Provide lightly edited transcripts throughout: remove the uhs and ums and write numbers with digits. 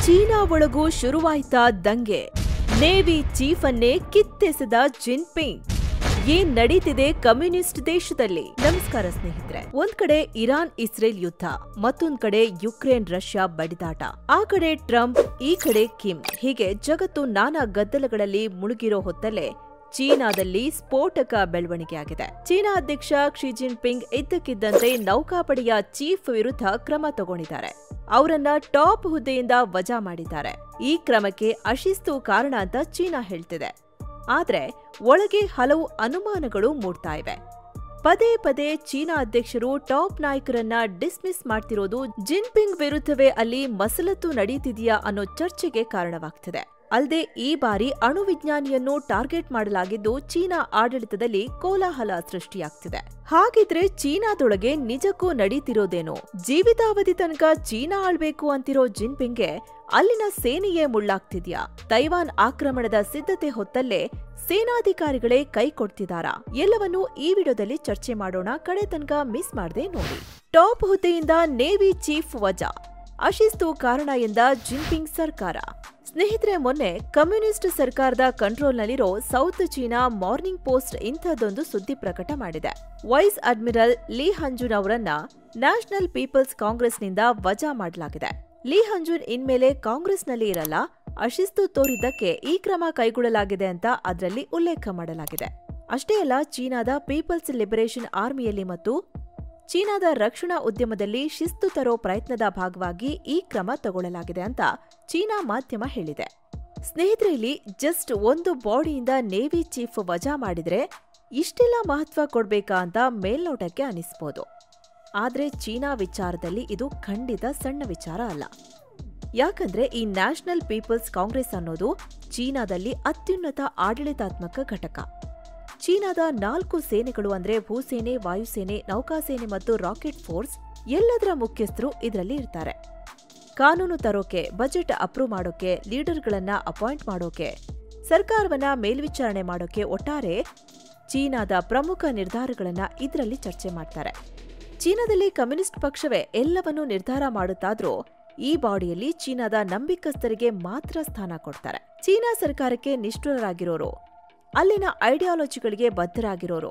China ಒಳಗೂ ಶುರುವಾಯ್ತಾ ದಂಗೆ. Navy chief ಅನ್ನೇ ಕಿತ್ತೆಸೆದ ಜಿನ್ಪಿಂಗ್. ಏನ್ ನಡೀತಿದೆ ಕಮ್ಯುನಿಸ್ಟ್ ದೇಶದಲ್ಲಿ? ನಮಸ್ಕಾರ ಸ್ನೇಹಿತರೆ. ಒಂದ್ ಕಡೆ ಇರಾನ್ ಇಸ್ರೇಲ್ ಯುದ್ಧ, ಮತ್ತೊಂದ್ ಕಡೆ ಯುಕ್ರೇನ್ ರಷ್ಯಾ ಬಡಿದಾಟ, ಆ ಕಡೆ ಟ್ರಂಪ್, ಈ ಕಡೆ ಕಿಮ್. ಹೀಗೆ ಜಗತ್ತು ನಾನಾ ಗದ್ದಲಗಳಲ್ಲಿ ಮುಳುಗಿರೋ ಹೊತ್ತಲ್ಲೇ ಚೀನಾದಲ್ಲಿ ಸ್ಫೋಟಕ ಬೆಳವಣಿಗೆಯಾಗಿದೆ. ಚೀನಾ ಅಧ್ಯಕ್ಷ ಕ್ಸಿ ಜಿನ್ಪಿಂಗ್ ಇದ್ದಕ್ಕಿದ್ದಂತೆ ನೌಕಾಪಡೆಯ ಚೀಫ್ ವಿರುದ್ಧ ಕ್ರಮ ತಗೊಂಡಿದ್ದಾರೆ. ಅವರನ್ನ ಟಾಪ್ ಹುದ್ದೆಯಿಂದ ವಜಾ ಮಾಡಿದ್ದಾರೆ. ಈ ಕ್ರಮಕ್ಕೆ ಅಶಿಸ್ತು ಕಾರಣ ಅಂತ ಚೀನಾ ಹೇಳ್ತಿದೆ. ಆದ್ರೆ ಒಳಗೆ ಹಲವು ಅನುಮಾನಗಳು ಮೂಡ್ತಾ ಇವೆ. ಪದೇ ಪದೇ ಚೀನಾ ಅಧ್ಯಕ್ಷರು ಟಾಪ್ ನಾಯಕರನ್ನ ಡಿಸ್ಮಿಸ್ ಮಾಡ್ತಿರೋದು ಜಿನ್ಪಿಂಗ್ ವಿರುದ್ಧವೇ ಅಲ್ಲಿ ಮಸಲತ್ತು ನಡೀತಿದೆಯಾ ಅನ್ನೋ ಚರ್ಚೆಗೆ ಕಾರಣವಾಗ್ತಿದೆ. ಅಲ್ಲದೆ ಈ ಬಾರಿ ಅಣುವಿಜ್ಞಾನಿಯನ್ನು ಟಾರ್ಗೆಟ್ ಮಾಡಲಾಗಿದ್ದು ಚೀನಾ ಆಡಳಿತದಲ್ಲಿ ಕೋಲಾಹಲ ಸೃಷ್ಟಿಯಾಗ್ತಿದೆ. ಹಾಗಿದ್ರೆ ಚೀನಾದೊಳಗೆ ನಿಜಕ್ಕೂ ನಡೀತಿರೋದೇನು? ಜೀವಿತಾವಧಿ ತನಕ ಚೀನಾ ಆಳ್ಬೇಕು ಅಂತಿರೋ ಜಿನ್ಪಿಂಗ್ಗೆ ಅಲ್ಲಿನ ಸೇನೆಯೇ ಮುಳ್ಳಾಗ್ತಿದ್ಯಾ? ತೈವಾನ್ ಆಕ್ರಮಣದ ಸಿದ್ಧತೆ ಹೊತ್ತಲ್ಲೇ ಸೇನಾಧಿಕಾರಿಗಳೇ ಕೈ ಕೊಡ್ತಿದಾರಾ? ಎಲ್ಲವನ್ನೂ ಈ ವಿಡಿಯೋದಲ್ಲಿ ಚರ್ಚೆ ಮಾಡೋಣ. ಕಡೆ ತನಕ ಮಿಸ್ ಮಾಡದೆ ನೋಡಿ. ಟಾಪ್ ಹುದ್ದೆಯಿಂದ ನೇವಿ ಚೀಫ್ ವಜಾ, ಅಶಿಸ್ತು ಕಾರಣ ಎಂದ ಜಿನ್ಪಿಂಗ್ ಸರ್ಕಾರ. ಸ್ನೇಹಿತರೆ, ಮೊನ್ನೆ ಕಮ್ಯುನಿಸ್ಟ್ ಸರ್ಕಾರದ ಕಂಟ್ರೋಲ್ನಲ್ಲಿರೋ ಸೌತ್ ಚೀನಾ ಮಾರ್ನಿಂಗ್ ಪೋಸ್ಟ್ ಇಂಥದ್ದೊಂದು ಸುದ್ದಿ ಪ್ರಕಟ ಮಾಡಿದೆ. ವೈಸ್ ಅಡ್ಮಿರಲ್ ಲೀ ಹಂಜುನ್ ಅವರನ್ನ ನ್ಯಾಷನಲ್ ಪೀಪಲ್ಸ್ ಕಾಂಗ್ರೆಸ್ನಿಂದ ವಜಾ ಮಾಡಲಾಗಿದೆ. ಲೀ ಹಂಜುನ್ ಇನ್ಮೇಲೆ ಕಾಂಗ್ರೆಸ್ನಲ್ಲಿ ಇರಲ್ಲ, ಅಶಿಸ್ತು ತೋರಿದ್ದಕ್ಕೆ ಈ ಕ್ರಮ ಕೈಗೊಳ್ಳಲಾಗಿದೆ ಅಂತ ಅದರಲ್ಲಿ ಉಲ್ಲೇಖ ಮಾಡಲಾಗಿದೆ. ಅಷ್ಟೇ ಅಲ್ಲ, ಚೀನಾದ ಪೀಪಲ್ಸ್ ಲಿಬರೇಷನ್ ಆರ್ಮಿಯಲ್ಲಿ ಮತ್ತು ಚೀನಾದ ರಕ್ಷಣಾ ಉದ್ಯಮದಲ್ಲಿ ಶಿಸ್ತು ತರೋ ಪ್ರಯತ್ನದ ಭಾಗವಾಗಿ ಈ ಕ್ರಮ ತಗೊಳ್ಳಲಾಗಿದೆ ಅಂತ ಚೀನಾ ಮಾಧ್ಯಮ ಹೇಳಿದೆ. ಸ್ನೇಹಿತರೆ, ಇಲ್ಲಿ ಜಸ್ಟ್ ಒಂದು ಬಾಡಿಯಿಂದ ನೇವಿ ಚೀಫ್ ವಜಾ ಮಾಡಿದ್ರೆ ಇಷ್ಟೆಲ್ಲ ಮಹತ್ವ ಕೊಡ್ಬೇಕಾ ಅಂತ ಮೇಲ್ನೋಟಕ್ಕೆ ಅನಿಸ್ಬೋದು. ಆದ್ರೆ ಚೀನಾ ವಿಚಾರದಲ್ಲಿ ಇದು ಖಂಡಿತ ಸಣ್ಣ ವಿಚಾರ ಅಲ್ಲ. ಯಾಕಂದ್ರೆ ಈ ನ್ಯಾಷನಲ್ ಪೀಪಲ್ಸ್ ಕಾಂಗ್ರೆಸ್ ಅನ್ನೋದು ಚೀನಾದಲ್ಲಿ ಅತ್ಯುನ್ನತ ಆಡಳಿತಾತ್ಮಕ ಘಟಕ. ಚೀನಾದ 4 ಸೇನೆಗಳು ಅಂದ್ರೆ ಭೂಸೇನೆ, ವಾಯುಸೇನೆ, ನೌಕಾಸೇನೆ ಮತ್ತು ರಾಕೆಟ್ ಫೋರ್ಸ್ ಎಲ್ಲದರ ಮುಖ್ಯಸ್ಥರು ಇದರಲ್ಲಿ ಇರ್ತಾರೆ. ಕಾನೂನು ತರೋಕೆ, ಬಜೆಟ್ ಅಪ್ರೂವ್ ಮಾಡೋಕೆ, ಲೀಡರ್ಗಳನ್ನ ಅಪಾಯಿಂಟ್ ಮಾಡೋಕೆ, ಸರ್ಕಾರವನ್ನ ಮೇಲ್ವಿಚಾರಣೆ ಮಾಡೋಕೆ, ಒಟ್ಟಾರೆ ಚೀನಾದ ಪ್ರಮುಖ ನಿರ್ಧಾರಗಳನ್ನ ಇದರಲ್ಲಿ ಚರ್ಚೆ ಮಾಡ್ತಾರೆ. ಚೀನಾದಲ್ಲಿ ಕಮ್ಯುನಿಸ್ಟ್ ಪಕ್ಷವೇ ಎಲ್ಲವನ್ನೂ ನಿರ್ಧಾರ ಮಾಡುತ್ತಾದ್ರೂ ಈ ಬಾಡಿಯಲ್ಲಿ ಚೀನಾದ ನಂಬಿಕಸ್ಥರಿಗೆ ಮಾತ್ರ ಸ್ಥಾನ ಕೊಡ್ತಾರೆ. ಚೀನಾ ಸರ್ಕಾರಕ್ಕೆ ನಿಷ್ಠುರರಾಗಿರೋರು, ಅಲ್ಲಿನ ಐಡಿಯಾಲಜಿಗಳಿಗೆ ಬದ್ಧರಾಗಿರೋರು,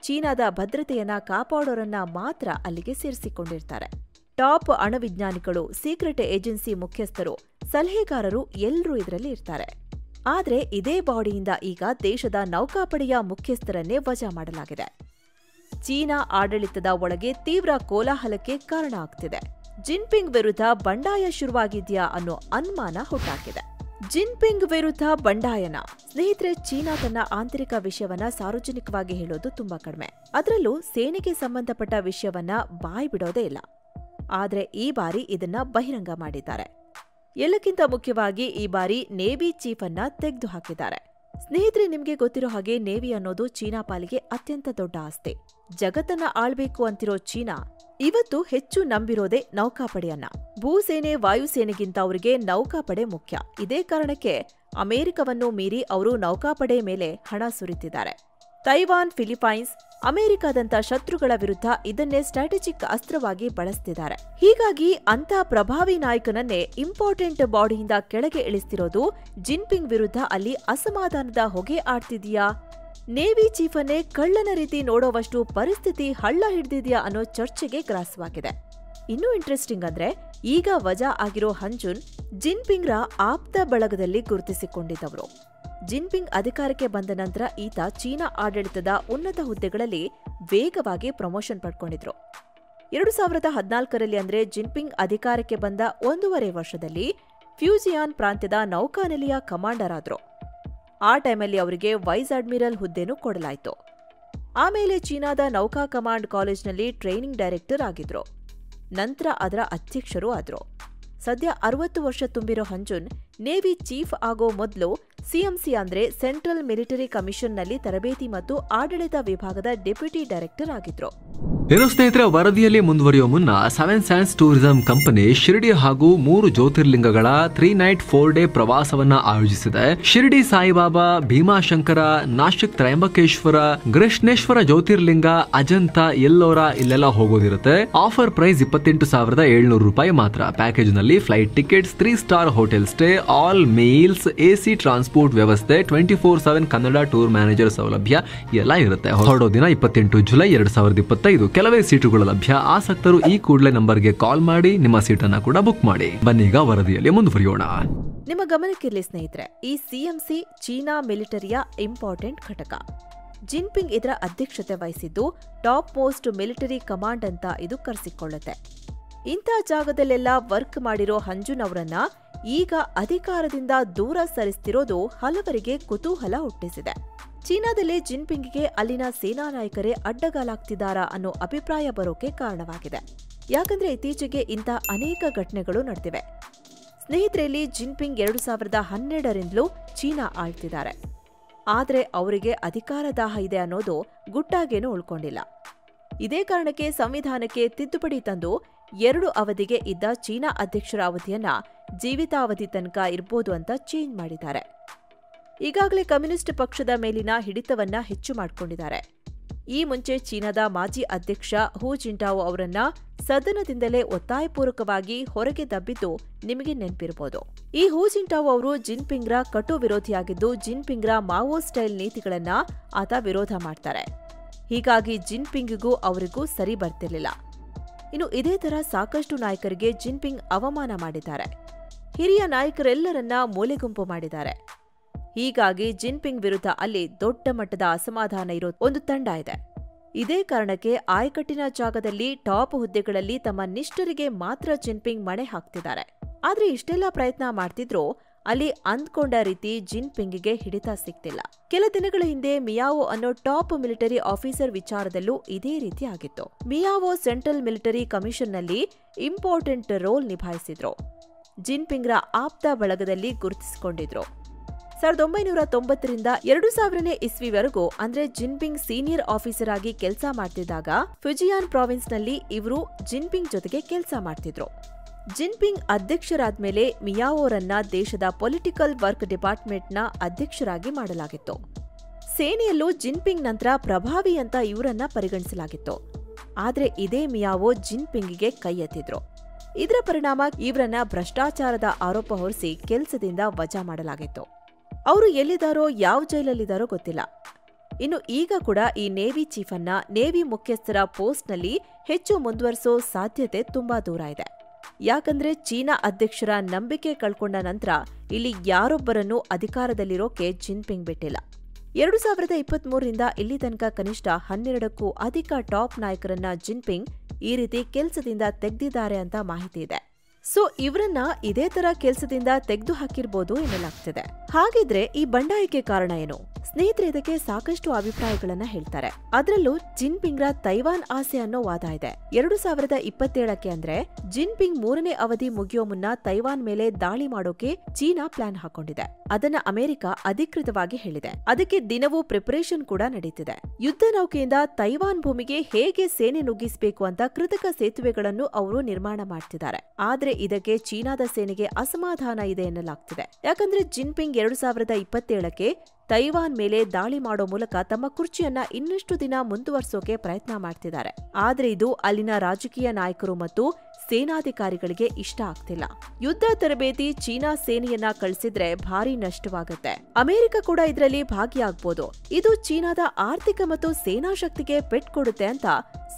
ಚೀನಾದ ಭದ್ರತೆಯನ್ನ ಕಾಪಾಡೋರನ್ನ ಮಾತ್ರ ಅಲ್ಲಿಗೆ ಸೇರಿಸಿಕೊಂಡಿರ್ತಾರೆ. ಟಾಪ್ ಅಣುವಿಜ್ಞಾನಿಗಳು, ಸೀಕ್ರೆಟ್ ಏಜೆನ್ಸಿ ಮುಖ್ಯಸ್ಥರು, ಸಲಹೆಗಾರರು ಎಲ್ಲರೂ ಇದರಲ್ಲಿ ಇರ್ತಾರೆ. ಆದ್ರೆ ಇದೇ ಬಾಡಿಯಿಂದ ಈಗ ದೇಶದ ನೌಕಾಪಡೆಯ ಮುಖ್ಯಸ್ಥರನ್ನೇ ವಜಾ ಮಾಡಲಾಗಿದೆ. ಚೀನಾ ಆಡಳಿತದ ಒಳಗೆ ತೀವ್ರ ಕೋಲಾಹಲಕ್ಕೆ ಕಾರಣ ಆಗ್ತಿದೆ. ಜಿನ್ಪಿಂಗ್ ವಿರುದ್ಧ ಬಂಡಾಯ ಶುರುವಾಗಿದ್ಯಾ ಅನ್ನೋ ಅನುಮಾನ ಹುಟ್ಟಾಕಿದೆ. ಜಿನ್ಪಿಂಗ್ ವಿರುದ್ಧ ಬಂಡಾಯನ. ಸ್ನೇಹಿತರೆ, ಚೀನಾ ತನ್ನ ಆಂತರಿಕ ವಿಷಯವನ್ನ ಸಾರ್ವಜನಿಕವಾಗಿ ಹೇಳೋದು ತುಂಬಾ ಕಡಿಮೆ. ಅದರಲ್ಲೂ ಸೇನೆಗೆ ಸಂಬಂಧಪಟ್ಟ ವಿಷಯವನ್ನ ಬಾಯ್ ಬಿಡೋದೇ ಇಲ್ಲ. ಆದ್ರೆ ಈ ಬಾರಿ ಇದನ್ನ ಬಹಿರಂಗ ಮಾಡಿದ್ದಾರೆ. ಎಲ್ಲಕ್ಕಿಂತ ಮುಖ್ಯವಾಗಿ ಈ ಬಾರಿ ನೇವಿ ಚೀಫ್ ಅನ್ನ ತೆಗೆದು ಹಾಕಿದ್ದಾರೆ. ಸ್ನೇಹಿತರೆ, ನಿಮ್ಗೆ ಗೊತ್ತಿರೋ ಹಾಗೆ ನೇವಿ ಅನ್ನೋದು ಚೀನಾ ಪಾಲಿಗೆ ಅತ್ಯಂತ ದೊಡ್ಡ ಆಸ್ತಿ. ಜಗತ್ತನ್ನ ಆಳ್ಬೇಕು ಅಂತಿರೋ ಚೀನಾ ಇವತ್ತು ಹೆಚ್ಚು ನಂಬಿರೋದೇ ನೌಕಾಪಡೆಯನ್ನ. ಭೂಸೇನೆ, ವಾಯುಸೇನೆಗಿಂತ ಅವರಿಗೆ ನೌಕಾಪಡೆ ಮುಖ್ಯ. ಇದೇ ಕಾರಣಕ್ಕೆ ಅಮೆರಿಕವನ್ನು ಮೀರಿ ಅವರು ನೌಕಾಪಡೆ ಮೇಲೆ ಹಣ ಸುರಿತಿದ್ದಾರೆ. ತೈವಾನ್, ಫಿಲಿಪೈನ್ಸ್, ಅಮೆರಿಕದಂತ ಶತ್ರುಗಳ ವಿರುದ್ಧ ಇದನ್ನೇ ಸ್ಟ್ರಾಟಜಿಕ್ ಅಸ್ತ್ರವಾಗಿ ಬಳಸ್ತಿದ್ದಾರೆ. ಹೀಗಾಗಿ ಅಂತ ಪ್ರಭಾವಿ ನಾಯಕನನ್ನೇ ಇಂಪಾರ್ಟೆಂಟ್ ಬಾಡಿಯಿಂದ ಕೆಳಗೆ ಇಳಿಸ್ತಿರೋದು ಜಿನ್ಪಿಂಗ್ ವಿರುದ್ಧ ಅಲ್ಲಿ ಅಸಮಾಧಾನದ ಹೊಗೆ ಆಡ್ತಿದೆಯಾ? ನೇವಿ ಚೀಫ್ ಅನ್ನೇ ಕಳ್ಳನ ರೀತಿ ನೋಡೋವಷ್ಟು ಪರಿಸ್ಥಿತಿ ಹಳ್ಳ ಹಿಡಿದಿದೆಯಾ ಅನ್ನೋ ಚರ್ಚೆಗೆ ಗ್ರಾಸವಾಗಿದೆ. ಇನ್ನೂ ಇಂಟ್ರೆಸ್ಟಿಂಗ್ ಅಂದ್ರೆ, ಈಗ ವಜಾ ಆಗಿರೋ ಹಂಜುನ್ ಜಿನ್ಪಿಂಗ್ರ ಆಪ್ತ ಬಳಗದಲ್ಲಿ ಗುರುತಿಸಿಕೊಂಡಿದ್ದವರು. ಜಿನ್ಪಿಂಗ್ ಅಧಿಕಾರಕ್ಕೆ ಬಂದ ನಂತರ ಈತ ಚೀನಾ ಆಡಳಿತದ ಉನ್ನತ ಹುದ್ದೆಗಳಲ್ಲಿ ವೇಗವಾಗಿ ಪ್ರಮೋಷನ್ ಪಡ್ಕೊಂಡಿದ್ರು. 2014ರಲ್ಲಿ ಅಂದ್ರೆ ಜಿನ್ಪಿಂಗ್ ಅಧಿಕಾರಕ್ಕೆ ಬಂದ 1.5 ವರ್ಷದಲ್ಲಿ ಫ್ಯೂಜಿಯಾನ್ ಪ್ರಾಂತ್ಯದ ನೌಕಾನೆಲೆಯ ಕಮಾಂಡರ್ ಆದ್ರು. ಆ ಟೈಮಲ್ಲಿ ಅವರಿಗೆ ವೈಸ್ ಅಡ್ಮಿರಲ್ ಹುದ್ದೆನೂ ಕೊಡಲಾಯಿತು. ಆಮೇಲೆ ಚೀನಾದ ನೌಕಾ ಕಮಾಂಡ್ ಕಾಲೇಜ್ನಲ್ಲಿ ಟ್ರೈನಿಂಗ್ ಡೈರೆಕ್ಟರ್ ಆಗಿದ್ರು. ನಂತರ ಅದರ ಅಧ್ಯಕ್ಷರೂ ಆದ್ರು. ಸದ್ಯ 60 ವರ್ಷ ತುಂಬಿರೋ ಹಂಜುನ್ ನೇವಿ ಚೀಫ್ ಆಗೋ ಮೊದಲು ಸಿಎಂಸಿ ಅಂದ್ರೆ ಸೆಂಟ್ರಲ್ ಮಿಲಿಟರಿ ಕಮಿಷನ್ನಲ್ಲಿ ತರಬೇತಿ ಮತ್ತು ಆಡಳಿತ ವಿಭಾಗದ ಡೆಪ್ಯೂಟಿ ಡೈರೆಕ್ಟರ್ ಆಗಿದ್ರು. ಇನ್ನು ಸ್ನೇಹಿತರೆ, ವರದಿಯಲ್ಲಿ ಮುಂದುವರಿಯುವ ಮುನ್ನ 7 Sands ಟೂರಿಸಂ ಕಂಪನಿ ಶಿರಡಿ ಹಾಗೂ 3 ಜ್ಯೋತಿರ್ಲಿಂಗಗಳ 3 ನೈಟ್ 4 ಡೇ ಪ್ರವಾಸವನ್ನ ಆಯೋಜಿಸಿದೆ. ಶಿರಡಿ ಸಾಯಿಬಾಬಾ, ಭೀಮಾಶಂಕರ, ನಾಶಿಕ್ ತ್ರಯಂಬಕೇಶ್ವರ, ಕೃಷ್ಣೇಶ್ವರ ಜ್ಯೋತಿರ್ಲಿಂಗ, ಅಜಂತ, ಎಲ್ಲೋರ ಇಲ್ಲೆಲ್ಲ ಹೋಗೋದಿರುತ್ತೆ. ಆಫರ್ ಪ್ರೈಸ್ 28,700 ರೂಪಾಯಿ ಮಾತ್ರ. ಪ್ಯಾಕೇಜ್ ನಲ್ಲಿ flight tickets, 3 star hotel stay, all meals, AC transport ವ್ಯವಸ್ಥೆ, 24/7 ಕನ್ನಡ ಟೂರ್ ಮ್ಯಾನೇಜರ್ ಸೌಲಭ್ಯ ಎಲ್ಲ ಇರುತ್ತೆ. ಹೊರಡೋ ದಿನ 28 ಜುಲೈ 2025. ಕೆಲವೇ ಸೀಟುಗಳು ಲಭ್ಯ. ಆಸಕ್ತರು ಈ ಕೂಡಲೇ ನಂಬರ್ಗೆ ಕಾಲ್ ಮಾಡಿ ನಿಮ್ಮ ಸೀಟನ್ನ ಕೂಡ ಬುಕ್ ಮಾಡಿ. ಬನ್ನೀಗ ವರದಿಯಲ್ಲಿ ಮುಂದುವರಿಯೋಣ. ನಿಮ್ಮ ಗಮನಕ್ಕಿರಲಿ ಸ್ನೇಹಿತರೆ, ಈ ಸಿಎಂಸಿ ಚೀನಾ ಮಿಲಿಟರಿಯ ಇಂಪಾರ್ಟೆಂಟ್ ಘಟಕ. ಜಿನ್ಪಿಂಗ್ ಇದರ ಅಧ್ಯಕ್ಷತೆ ವಹಿಸಿದ್ದು ಟಾಪ್ ಮೋಸ್ಟ್ ಮಿಲಿಟರಿ ಕಮಾಂಡ್ ಅಂತ ಇದು ಕರೆಸಿಕೊಳ್ಳುತ್ತೆ. ಇಂಥ ಜಾಗದಲ್ಲೆಲ್ಲ ವರ್ಕ್ ಮಾಡಿರೋ ಹಂಜುನವರನ್ನ ಈಗ ಅಧಿಕಾರದಿಂದ ದೂರ ಸರಿಸ್ತಿರೋದು ಹಲವರಿಗೆ ಕುತೂಹಲ ಹುಟ್ಟಿಸಿದೆ. ಚೀನಾದಲ್ಲಿ ಜಿನ್ಪಿಂಗ್ಗೆ ಅಲ್ಲಿನ ಸೇನಾ ನಾಯಕರೇ ಅಡ್ಡಗಾಲಾಗ್ತಿದ್ದಾರಾ ಅನ್ನೋ ಅಭಿಪ್ರಾಯ ಬರೋಕೆ ಕಾರಣವಾಗಿದೆ. ಯಾಕಂದ್ರೆ ಇತ್ತೀಚೆಗೆ ಇಂಥ ಅನೇಕ ಘಟನೆಗಳು ನಡೆದಿವೆ. ಸ್ನೇಹಿತರಲ್ಲಿ ಜಿನ್ಪಿಂಗ್ 2012ರಿಂದಲೂ ಚೀನಾ ಆಳ್ತಿದ್ದಾರೆ. ಆದ್ರೆ ಅವರಿಗೆ ಅಧಿಕಾರ ದಾಹ ಇದೆ ಅನ್ನೋದು ಗುಟ್ಟಾಗೇನೂ ಉಳ್ಕೊಂಡಿಲ್ಲ. ಇದೇ ಕಾರಣಕ್ಕೆ ಸಂವಿಧಾನಕ್ಕೆ ತಿದ್ದುಪಡಿ ತಂದು 2 ಅವಧಿಗೆ ಇದ್ದ ಚೀನಾ ಅಧ್ಯಕ್ಷರ ಅವಧಿಯನ್ನ ಜೀವಿತಾವಧಿ ತನಕ ಇರ್ಬೋದು ಅಂತ ಚೇಂಜ್ ಮಾಡಿದ್ದಾರೆ. ಈಗಾಗಲೇ ಕಮ್ಯುನಿಸ್ಟ್ ಪಕ್ಷದ ಮೇಲಿನ ಹಿಡಿತವನ್ನ ಹೆಚ್ಚು ಮಾಡಿಕೊಂಡಿದ್ದಾರೆ. ಈ ಮುಂಚೆ ಚೀನಾದ ಮಾಜಿ ಅಧ್ಯಕ್ಷ ಹೂ ಜಿಂಟಾವೋ ಅವರನ್ನ ಸದನದಿಂದಲೇ ಒತ್ತಾಯಪೂರ್ವಕವಾಗಿ ಹೊರಗೆ ದಬ್ಬಿದ್ದು ನಿಮಗೆ ನೆನಪಿರಬಹುದು. ಈ ಹೂ ಜಿಂಟಾವೋ ಅವರು ಜಿನ್ಪಿಂಗ್ರ ಕಟು ವಿರೋಧಿಯಾಗಿದ್ದು ಜಿನ್ಪಿಂಗ್ರ ಮಾವೋ ಸ್ಟೈಲ್ ನೀತಿಗಳನ್ನ ಆತ ವಿರೋಧ ಮಾಡ್ತಾರೆ. ಹೀಗಾಗಿ ಜಿನ್ಪಿಂಗ್ಗೂ ಅವರಿಗೂ ಸರಿ ಬರ್ತಿರ್ಲಿಲ್ಲ. ಇನ್ನು ಇದೇ ತರ ಸಾಕಷ್ಟು ನಾಯಕರಿಗೆ ಜಿನ್ಪಿಂಗ್ ಅವಮಾನ ಮಾಡಿದ್ದಾರೆ. ಹಿರಿಯ ನಾಯಕರೆಲ್ಲರನ್ನ ಮೂಲೆಗುಂಪು ಮಾಡಿದ್ದಾರೆ. ಹೀಗಾಗಿ ಜಿನ್ಪಿಂಗ್ ವಿರುದ್ಧ ಅಲ್ಲಿ ದೊಡ್ಡ ಮಟ್ಟದ ಅಸಮಾಧಾನ ಇರೋ ಒಂದು ತಂಡ ಇದೆ. ಇದೇ ಕಾರಣಕ್ಕೆ ಆಯಕಟ್ಟಿನ ಜಾಗದಲ್ಲಿ ಟಾಪ್ ಹುದ್ದೆಗಳಲ್ಲಿ ತಮ್ಮ ನಿಷ್ಠರಿಗೆ ಮಾತ್ರ ಜಿನ್ಪಿಂಗ್ ಮಣೆ ಹಾಕ್ತಿದ್ದಾರೆ. ಆದ್ರೆ ಇಷ್ಟೆಲ್ಲ ಪ್ರಯತ್ನ ಮಾಡ್ತಿದ್ರು ಅಲ್ಲಿ ಅಂದ್ಕೊಂಡ ರೀತಿ ಜಿನ್ಪಿಂಗ್ಗೆ ಹಿಡಿತ ಸಿಗ್ತಿಲ್ಲ. ಕೆಲ ದಿನಗಳ ಹಿಂದೆ ಮಿಯಾವೋ ಅನ್ನೋ ಟಾಪ್ ಮಿಲಿಟರಿ ಆಫೀಸರ್ ವಿಚಾರದಲ್ಲೂ ಇದೇ ರೀತಿ ಆಗಿತ್ತು. ಮಿಯಾವೋ ಸೆಂಟ್ರಲ್ ಮಿಲಿಟರಿ ಕಮಿಷನ್ನಲ್ಲಿ ಇಂಪಾರ್ಟೆಂಟ್ ರೋಲ್ ನಿಭಾಯಿಸಿದ್ರು. ಜಿನ್ಪಿಂಗ್ರ ಆಪ್ತ ಬಳಗದಲ್ಲಿ ಗುರುತಿಸಿಕೊಂಡಿದ್ರು. 1990ರಿಂದ 2000ನೇ ಇಸ್ವಿವರೆಗೂ ಅಂದ್ರೆ ಜಿನ್ಪಿಂಗ್ ಸೀನಿಯರ್ ಆಫೀಸರ್ ಆಗಿ ಕೆಲಸ ಮಾಡ್ತಿದ್ದಾಗ ಫುಜಿಯಾನ್ ಪ್ರಾವಿನ್ಸ್ನಲ್ಲಿ ಇವರು ಜಿನ್ಪಿಂಗ್ ಜೊತೆಗೆ ಕೆಲಸ ಮಾಡ್ತಿದ್ರು. ಜಿನ್ಪಿಂಗ್ ಅಧ್ಯಕ್ಷರಾದ್ಮೇಲೆ ಮಿಯಾವೋರನ್ನ ದೇಶದ ಪೊಲಿಟಿಕಲ್ ವರ್ಕ್ ಡಿಪಾರ್ಟ್ಮೆಂಟ್ನ ಅಧ್ಯಕ್ಷರಾಗಿ ಮಾಡಲಾಗಿತ್ತು. ಸೇನೆಯಲ್ಲೂ ಜಿನ್ಪಿಂಗ್ ನಂತರ ಪ್ರಭಾವಿ ಅಂತ ಇವರನ್ನ ಪರಿಗಣಿಸಲಾಗಿತ್ತು. ಆದ್ರೆ ಇದೇ ಮಿಯಾವೋ ಜಿನ್ಪಿಂಗ್ಗೆ ಕೈ ಎತ್ತಿದ್ರು. ಇದರ ಪರಿಣಾಮ ಇವರನ್ನ ಭ್ರಷ್ಟಾಚಾರದ ಆರೋಪ ಹೊರಿಸಿ ಕೆಲಸದಿಂದ ವಜಾ ಮಾಡಲಾಗಿತ್ತು. ಅವರು ಎಲ್ಲಿದ್ದಾರೋ ಯಾವ ಜೈಲಲ್ಲಿದ್ದಾರೋ ಗೊತ್ತಿಲ್ಲ. ಇನ್ನು ಈಗ ಕೂಡ ಈ ನೇವಿ ಚೀಫ್ ಅನ್ನ ನೇವಿ ಮುಖ್ಯಸ್ಥರ ಪೋಸ್ಟ್ನಲ್ಲಿ ಹೆಚ್ಚು ಮುಂದುವರಿಸೋ ಸಾಧ್ಯತೆ ತುಂಬಾ ದೂರ ಇದೆ. ಯಾಕಂದ್ರೆ ಚೀನಾ ಅಧ್ಯಕ್ಷರ ನಂಬಿಕೆ ಕಳ್ಕೊಂಡ ನಂತರ ಇಲ್ಲಿ ಯಾರೊಬ್ಬರನ್ನೂ ಅಧಿಕಾರದಲ್ಲಿರೋಕೆ ಜಿನ್ಪಿಂಗ್ ಬಿಟ್ಟಿಲ್ಲ. 2023ರಿಂದ ಇಲ್ಲಿ ತನಕ ಕನಿಷ್ಠ 12ಕ್ಕೂ ಅಧಿಕ ಟಾಪ್ ನಾಯಕರನ್ನ ಜಿನ್ಪಿಂಗ್ ಈ ರೀತಿ ಕೆಲಸದಿಂದ ತೆಗೆದಿದ್ದಾರೆ ಅಂತ ಮಾಹಿತಿ ಇದೆ. ಸೊ ಇವರನ್ನ ಇದೇ ತರ ಕೆಲಸದಿಂದ ತೆಗೆದು ಹಾಕಿರ್ಬೋದು ಎನ್ನಲಾಗ್ತಿದೆ. ಹಾಗಿದ್ರೆ ಈ ಬಂಡಾಯಕ್ಕೆ ಕಾರಣ ಏನು? ಸ್ನೇಹಿತರೆ, ಇದಕ್ಕೆ ಸಾಕಷ್ಟು ಅಭಿಪ್ರಾಯಗಳನ್ನ ಹೇಳ್ತಾರೆ. ಅದರಲ್ಲೂ ಜಿನ್ಪಿಂಗ್ರ ತೈವಾನ್ ಆಸೆ ಅನ್ನೋ ವಾದ ಇದೆ. 2027ಕ್ಕೆ ಅಂದ್ರೆ ಜಿನ್ಪಿಂಗ್ 3ನೇ ಅವಧಿ ಮುಗಿಯೋ ಮುನ್ನ ತೈವಾನ್ ಮೇಲೆ ದಾಳಿ ಮಾಡೋಕೆ ಚೀನಾ ಪ್ಲಾನ್ ಹಾಕೊಂಡಿದೆ. ಅದನ್ನ ಅಮೆರಿಕ ಅಧಿಕೃತವಾಗಿ ಹೇಳಿದೆ. ಅದಕ್ಕೆ ದಿನವೂ ಪ್ರಿಪರೇಷನ್ ಕೂಡ ನಡೀತಿದೆ. ಯುದ್ಧ ನೌಕೆಯಿಂದ ತೈವಾನ್ ಭೂಮಿಗೆ ಹೇಗೆ ಸೇನೆ ನುಗ್ಗಿಸಬೇಕು ಅಂತ ಕೃತಕ ಸೇತುವೆಗಳನ್ನು ಅವರು ನಿರ್ಮಾಣ ಮಾಡ್ತಿದ್ದಾರೆ. ಆದ್ರೆ ಇದಕ್ಕೆ ಚೀನಾದ ಸೇನೆಗೆ ಅಸಮಾಧಾನ ಇದೆ ಎನ್ನಲಾಗ್ತಿದೆ. ಯಾಕಂದ್ರೆ ಜಿನ್ಪಿಂಗ್ 2027ಕ್ಕೆ ತೈವಾನ್ ಮೇಲೆ ದಾಳಿ ಮಾಡೋ ಮೂಲಕ ತಮ್ಮ ಕುರ್ಚಿಯನ್ನ ಇನ್ನಷ್ಟು ದಿನ ಮುಂದುವರಿಸೋಕೆ ಪ್ರಯತ್ನ ಮಾಡ್ತಿದ್ದಾರೆ. ಆದ್ರೆ ಇದು ಅಲ್ಲಿನ ರಾಜಕೀಯ ನಾಯಕರು ಮತ್ತು ಸೇನಾಧಿಕಾರಿಗಳಿಗೆ ಇಷ್ಟ ಆಗ್ತಿಲ್ಲ. ಯುದ್ಧ ತರಬೇತಿ ಚೀನಾ ಸೇನೆಯನ್ನ ಕಳಿಸಿದ್ರೆ ಭಾರಿ ನಷ್ಟವಾಗುತ್ತೆ. ಅಮೆರಿಕ ಕೂಡ ಇದರಲ್ಲಿ ಭಾಗಿಯಾಗಬಹುದು. ಇದು ಚೀನಾದ ಆರ್ಥಿಕ ಮತ್ತು ಸೇನಾ ಶಕ್ತಿಗೆ ಪೆಟ್ ಕೊಡುತ್ತೆ ಅಂತ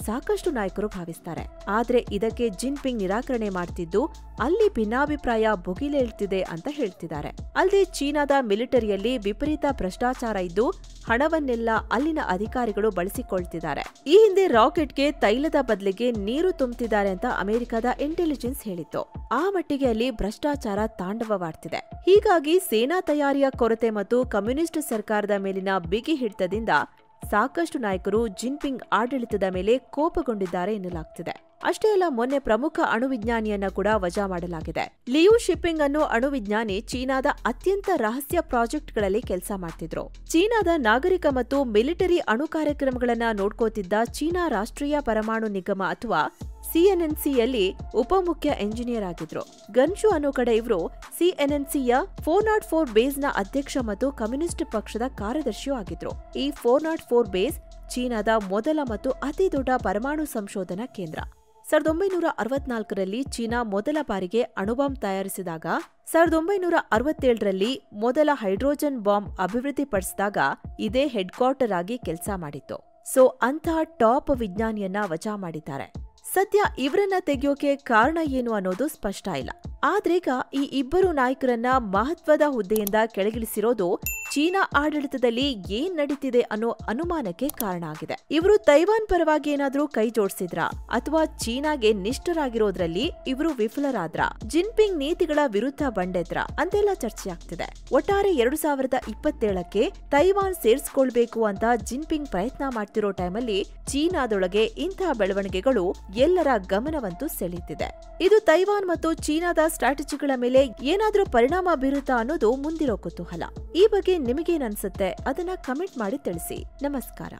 ಸಾಕಷ್ಟು ನಾಯಕರು ಭಾವಿಸ್ತಾರೆ. ಆದ್ರೆ ಇದಕ್ಕೆ ಜಿನ್ಪಿಂಗ್ ನಿರಾಕರಣೆ ಮಾಡ್ತಿದ್ದು ಅಲ್ಲಿ ಭಿನ್ನಾಭಿಪ್ರಾಯ ಭುಗಿಲೇಳ್ತಿದೆ ಅಂತ ಹೇಳ್ತಿದ್ದಾರೆ. ಅಲ್ಲದೆ ಚೀನಾದ ಮಿಲಿಟರಿಯಲ್ಲಿ ವಿಪರೀತ ಭ್ರಷ್ಟಾಚಾರ ಇದ್ದು ಹಣವನ್ನೆಲ್ಲ ಅಲ್ಲಿನ ಅಧಿಕಾರಿಗಳು ಬಳಸಿಕೊಳ್ತಿದ್ದಾರೆ. ಈ ಹಿಂದೆ ರಾಕೆಟ್ಗೆ ತೈಲದ ಬದಲಿಗೆ ನೀರು ತುಂಬುತ್ತಿದ್ದಾರೆ ಅಂತ ಅಮೆರಿಕದ ಇಂಟೆಲಿಜೆನ್ಸ್ ಹೇಳಿತ್ತು. ಆ ಮಟ್ಟಿಗೆ ಅಲ್ಲಿ ಭ್ರಷ್ಟಾಚಾರ ತಾಂಡವವಾಡ್ತಿದೆ. ಹೀಗಾಗಿ ಸೇನಾ ತಯಾರಿಯ ಕೊರತೆ ಮತ್ತು ಕಮ್ಯುನಿಸ್ಟ್ ಸರ್ಕಾರದ ಮೇಲಿನ ಬಿಗಿ ಹಿಡಿತದಿಂದ ಸಾಕಷ್ಟು ನಾಯಕರು ಜಿನ್ಪಿಂಗ್ ಆಡಳಿತದ ಮೇಲೆ ಕೋಪಗೊಂಡಿದ್ದಾರೆ ಎನ್ನಲಾಗ್ತಿದೆ. ಅಷ್ಟೇ ಅಲ್ಲ, ಮೊನ್ನೆ ಪ್ರಮುಖ ಅಣುವಿಜ್ಞಾನಿಯನ್ನ ಕೂಡ ವಜಾ ಮಾಡಲಾಗಿದೆ. ಲಿಯು ಶಿಪ್ಪಿಂಗ್ ಅನ್ನೋ ಅಣುವಿಜ್ಞಾನಿ ಚೀನಾದ ಅತ್ಯಂತ ರಹಸ್ಯ ಪ್ರಾಜೆಕ್ಟ್ಗಳಲ್ಲಿ ಕೆಲಸ ಮಾಡ್ತಿದ್ರು. ಚೀನಾದ ನಾಗರಿಕ ಮತ್ತು ಮಿಲಿಟರಿ ಅಣು ಕಾರ್ಯಕ್ರಮಗಳನ್ನ ನೋಡ್ಕೋತಿದ್ದ ಚೀನಾ ರಾಷ್ಟ್ರೀಯ ಪರಮಾಣು ನಿಗಮ ಅಥವಾ ಸಿಎನ್ಎನ್ಸಿಯಲ್ಲಿ ಉಪಮುಖ್ಯ ಎಂಜಿನಿಯರ್ ಆಗಿದ್ರು. ಗನ್ಶು ಅನ್ನೋ ಕಡೆ ಇವರು ಸಿಎನ್ಎನ್ಸಿಯ 404 ಬೇಸ್ನ ಅಧ್ಯಕ್ಷ ಮತ್ತು ಕಮ್ಯುನಿಸ್ಟ್ ಪಕ್ಷದ ಕಾರ್ಯದರ್ಶಿಯೂ ಆಗಿದ್ರು. ಈ 404 ಬೇಸ್ ಚೀನಾದ ಮೊದಲ ಮತ್ತು ಅತಿ ದೊಡ್ಡ ಪರಮಾಣು ಸಂಶೋಧನಾ ಕೇಂದ್ರ. 1964ರಲ್ಲಿ ಚೀನಾ ಮೊದಲ ಬಾರಿಗೆ ಅಣುಬಾಂಬ್ ತಯಾರಿಸಿದಾಗ 1967ರಲ್ಲಿ ಮೊದಲ ಹೈಡ್ರೋಜನ್ ಬಾಂಬ್ ಅಭಿವೃದ್ಧಿಪಡಿಸಿದಾಗ ಇದೇ ಹೆಡ್ ಕ್ವಾರ್ಟರ್ ಆಗಿ ಕೆಲಸ ಮಾಡಿತ್ತು. ಸೊ ಅಂತಹ ಟಾಪ್ ವಿಜ್ಞಾನಿಯನ್ನ ವಜಾ ಮಾಡಿದ್ದಾರೆ. ಸದ್ಯ ಇವರನ್ನ ತೆಗೆಯೋಕೆ ಕಾರಣ ಏನು ಅನ್ನೋದು ಸ್ಪಷ್ಟ ಇಲ್ಲ. ಆದ್ರೀಗ ಈ ಇಬ್ಬರು ನಾಯಕರನ್ನ ಮಹತ್ವದ ಹುದ್ದೆಯಿಂದ ಕೆಳಗಿಳಿಸಿರೋದು ಚೀನಾ ಆಡಳಿತದಲ್ಲಿ ಏನ್ ನಡೀತಿದೆ ಅನ್ನೋ ಅನುಮಾನಕ್ಕೆ ಕಾರಣ ಆಗಿದೆ. ಇವರು ತೈವಾನ್ ಪರವಾಗಿ ಏನಾದ್ರೂ ಕೈ ಜೋಡಿಸಿದ್ರಾ ಅಥವಾ ಚೀನಾಗೆ ನಿಷ್ಠರಾಗಿರೋದ್ರಲ್ಲಿ ಇವರು ವಿಫಲರಾದ್ರ, ಜಿನ್ಪಿಂಗ್ ನೀತಿಗಳ ವಿರುದ್ಧ ಬಂಡೆದ್ರ ಅಂತೆಲ್ಲ ಚರ್ಚೆ ಆಗ್ತಿದೆ. ಒಟ್ಟಾರೆ 2027ಕ್ಕೆ ತೈವಾನ್ ಸೇರಿಸಿಕೊಳ್ಬೇಕು ಅಂತ ಜಿನ್ಪಿಂಗ್ ಪ್ರಯತ್ನ ಮಾಡ್ತಿರೋ ಟೈಮಲ್ಲಿ ಚೀನಾದೊಳಗೆ ಇಂಥ ಬೆಳವಣಿಗೆಗಳು ಎಲ್ಲರ ಗಮನವಂತೂ ಸೆಳೀತಿದೆ. ಇದು ತೈವಾನ್ ಮತ್ತು ಚೀನಾದ ಸ್ಟ್ರಾಟಜಿಗಳ ಮೇಲೆ ಏನಾದ್ರೂ ಪರಿಣಾಮ ಬೀರುತ್ತಾ ಅನ್ನೋದು ಮುಂದಿರೋ ಕುತೂಹಲ. ಈ ಬಗ್ಗೆ ನಿಮಗೇನನ್ಸುತ್ತೆ ಅದನ್ನ ಕಮೆಂಟ್ ಮಾಡಿ ತಿಳಿಸಿ. ನಮಸ್ಕಾರ.